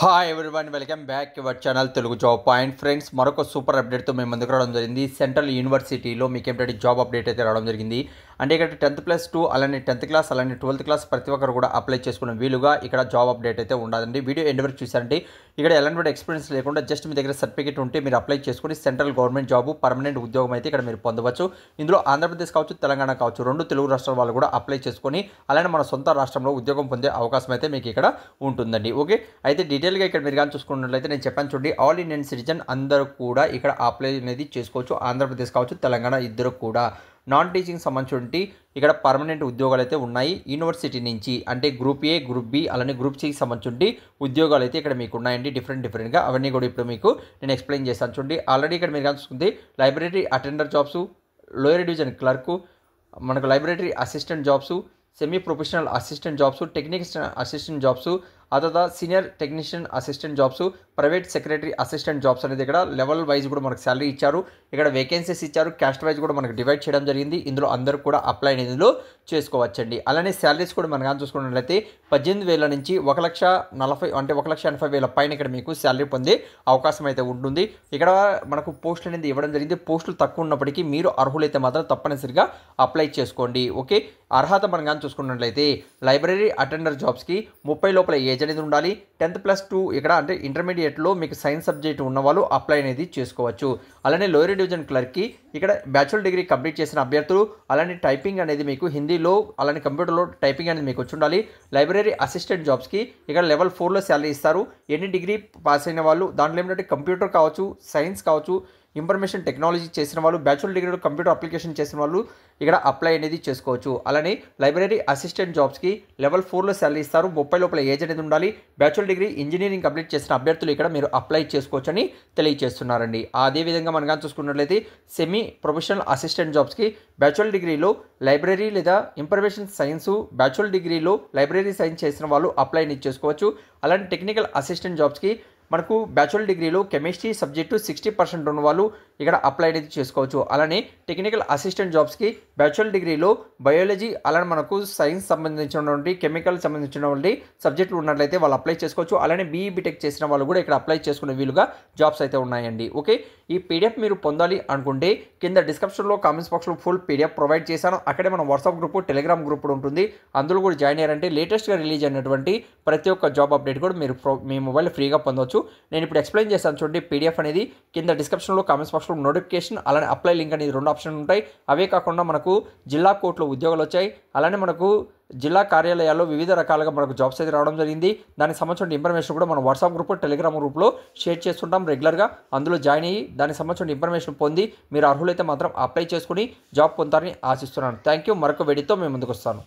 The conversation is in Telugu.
Hi everyone, welcome back to our channel Telugu job point. Friends, మరొక సూపర్ అప్డేట్తో మేము ముందుకు రావడం జరిగింది. సెంట్రల్ యూనివర్సిటీలో మీకు ఏంటంటే జాబ్ అప్డేట్ అయితే రావడం జరిగింది. అంటే ఇక్కడ 10+2 అలానే 10th క్లాస్ అలానే 12th క్లాస్ ప్రతి ఒక్కరు కూడా అప్లై చేసుకున్న వీలుగా ఇక్కడ జాబ్ అప్డేట్ అయితే ఉండదండి. వీడియో ఎండ్ వరకు చూసారంటే ఇక్కడ ఎలాంటి ఎక్స్పీరియన్స్ లేకుండా జస్ట్ మీ దగ్గర సర్టిఫికేట్ ఉంటే మీరు అప్లై చేసుకుని సెంట్రల్ గవర్నమెంట్ జాబ్ పర్మనెంట్ ఉద్యోగం అయితే ఇక్కడ మీరు పొందవచ్చు. ఇందులో ఆంధ్రప్రదేశ్ కావచ్చు, తెలంగాణ కావచ్చు, రెండు తెలుగు రాష్ట్రాల వాళ్ళు కూడా అప్లై చేసుకొని అలానే మన సొంత రాష్ట్రంలో ఉద్యోగం పొందే అవకాశం అయితే మీకు ఇక్కడ ఉంటుందండి. ఓకే, అయితే డీటెయిల్గా ఇక్కడ మీరు కానీ చూసుకున్నట్లయితే నేను చెప్పాను చూడండి, ఆల్ ఇండియన్ సిటిజన్ అందరూ కూడా ఇక్కడ అప్లై అనేది చేసుకోవచ్చు. ఆంధ్రప్రదేశ్ కావచ్చు, తెలంగాణ ఇద్దరు కూడా. నాన్ టీచింగ్ సంబంధించి ఇక్కడ పర్మనెంట్ ఉద్యోగాలు అయితే ఉన్నాయి. యూనివర్సిటీ నుంచి అంటే గ్రూప్ ఏ, గ్రూప్ బి అలానే గ్రూప్ సికి సంబంధించి ఉద్యోగాలు అయితే ఇక్కడ మీకు ఉన్నాయండి. డిఫరెంట్గా అవన్నీ కూడా ఇప్పుడు మీకు నేను ఎక్స్ప్లెయిన్ చేస్తాను చూడండి. ఆల్రెడీ ఇక్కడ మీరు కానీ చూసుకుంటే library attender jobs, lower division clerk, మనకు library assistant jobs, semi professional assistant jobs, technical assistant jobs, ఆ తర్వాత senior technician assistant jobs, private secretary assistant jobs అనేది ఇక్కడ లెవెల్ వైజ్ కూడా మనకు శాలరీ ఇచ్చారు. ఇక్కడ వేకెన్సీస్ ఇచ్చారు. క్యాస్ట్ వైజ్ కూడా మనకు డివైడ్ చేయడం జరిగింది. ఇందులో అందరూ కూడా అప్లై అనేది చేసుకోవచ్చండి. అలానే శాలరీస్ కూడా మనం కానీ చూసుకున్నట్లయితే 18,000 నుంచి 1,40,000 అంటే 1,80,000 పైన ఇక్కడ మీకు శాలరీ పొందే అవకాశం అయితే ఉంటుంది. ఇక్కడ మనకు పోస్టులు అనేది ఇవ్వడం జరిగింది. పోస్టులు తక్కువ ఉన్నప్పటికీ మీరు అర్హులైతే మాత్రం తప్పనిసరిగా అప్లై చేసుకోండి. ఓకే, అర్హత మనం కానీ చూసుకున్నట్లయితే లైబ్రరీ అటెండర్ జాబ్స్కి 30 లోపల ఏజ్ అనేది ఉండాలి. 10+2 ఇక్కడ అంటే ఇంటర్మీడియట్లో మీకు సైన్స్ సబ్జెక్ట్ ఉన్న వాళ్ళు అప్లై అనేది చేసుకోవచ్చు. అలానే లోయర్ డివిజన్ క్లర్క్కి ఇక్కడ బ్యాచులర్ డిగ్రీ కంప్లీట్ చేసిన అభ్యర్థులు, అలానే టైపింగ్ అనేది మీకు హిందీలో అలానే కంప్యూటర్లో టైపింగ్ అనేది మీకు వచ్చి ఉండాలి. లైబ్రరీ అసిస్టెంట్ జాబ్స్కి ఇక్కడ లెవెల్ 4లో శాలరీ ఇస్తారు. ఎన్ని డిగ్రీ పాస్ అయిన వాళ్ళు, దాంట్లో ఏంటంటే కంప్యూటర్ కావచ్చు, సైన్స్ కావచ్చు, ఇన్ఫర్మేషన్ టెక్నాలజీ చేసిన వాళ్ళు, బ్యాచులర్ డిగ్రీలో కంప్యూటర్ అప్లికేషన్ చేసిన వాళ్ళు ఇక్కడ అప్లై అనేది చేసుకోవచ్చు. అలానే లైబ్రరీ అసిస్టెంట్ జాబ్స్కి లెవెల్ 4లో శాలరీ ఇస్తారు. 30 లోపల ఏజ్ అనేది ఉండాలి. బ్యాచులర్ డిగ్రీ ఇంజనీరింగ్ కంప్లీట్ చేసిన అభ్యర్థులు ఇక్కడ మీరు అప్లై చేసుకోవచ్చు అని తెలియజేస్తున్నారండి. అదేవిధంగా మనం కానీ చూసుకున్నట్లయితే సెమీ ప్రొఫెషనల్ అసిస్టెంట్ జాబ్స్కి బ్యాచులర్ డిగ్రీలో లైబ్రరీ లేదా ఇన్ఫర్మేషన్ సైన్స్, బ్యాచులర్ డిగ్రీలో లైబ్రరీ సైన్స్ చేసిన వాళ్ళు అప్లై అనేది చేసుకోవచ్చు. అలానే టెక్నికల్ అసిస్టెంట్ జాబ్స్కి మనకు బ్యాచులర్ డిగ్రీలో కెమిస్ట్రీ సబ్జెక్టు 60% ఉన్న వాళ్ళు ఇక్కడ అప్లై అనేది చేసుకోవచ్చు. అలానే టెక్నికల్ అసిస్టెంట్ జాబ్స్కి బ్యాచులర్ డిగ్రీలో బయాలజీ అలానే మనకు సైన్స్ సంబంధించినటువంటి కెమికల్ సంబంధించినటువంటి సబ్జెక్టులు ఉన్నట్లయితే వాళ్ళు అప్లై చేసుకోవచ్చు. అలానే బీఈ బీటెక్ చేసిన వాళ్ళు కూడా ఇక్కడ అప్లై చేసుకునే వీలుగా జాబ్స్ అయితే ఉన్నాయండి. ఓకే, ఈ పీడిఎఫ్ మీరు పొందాలి అనుకుంటే కింద డిస్క్రిప్షన్లో కామెంట్స్ బాక్స్లో ఫుల్ పీడిఎఫ్ ప్రొవైడ్ చేశాను. అక్కడే మన వాట్సాప్ గ్రూప్, టెలిగ్రామ్ గ్రూప్ కూడా ఉంటుంది. అందులో కూడా జాయిన్ అయ్యారంటే లేటెస్ట్గా రిలీజ్ అయినటువంటి ప్రతి ఒక్క జాబ్ అప్డేట్ కూడా మీరు మీ మొబైల్ ఫ్రీగా పొందవచ్చు. నేను ఇప్పుడు ఎక్స్ప్లెయిన్ చేస్తాను చూడండి. పీడిఎఫ్ అనేది కింద డిస్క్రిప్షన్లో కామెంట్స్ బాక్స్లో నోటిఫికేషన్ అలానే అప్లై లింక్ అనేది 2 ఆప్షన్లు ఉంటాయి. అవే కాకుండా మనకు జిల్లా కోర్టులో ఉద్యోగాలు వచ్చాయి. అలానే మనకు జిల్లా కార్యాలయాల్లో వివిధ రకాలుగా మనకు జాబ్స్ అయితే రావడం జరిగింది. దానికి సంబంధించిన ఇన్ఫర్మేషన్ కూడా మన వాట్సాప్ గ్రూప్, టెలిగ్రామ్ గ్రూప్లో షేర్ చేస్తుంటాం రెగ్యులర్గా. అందులో జాయిన్ అయ్యి దానికి సంబంధించిన ఇన్ఫర్మేషన్ పొంది మీరు అర్హులైతే మాత్రం అప్లై చేసుకుని జాబ్ పొందుతారని ఆశిస్తున్నాను. Thank you. మరొక వీడియోతో మేము ముందుకు వస్తాను.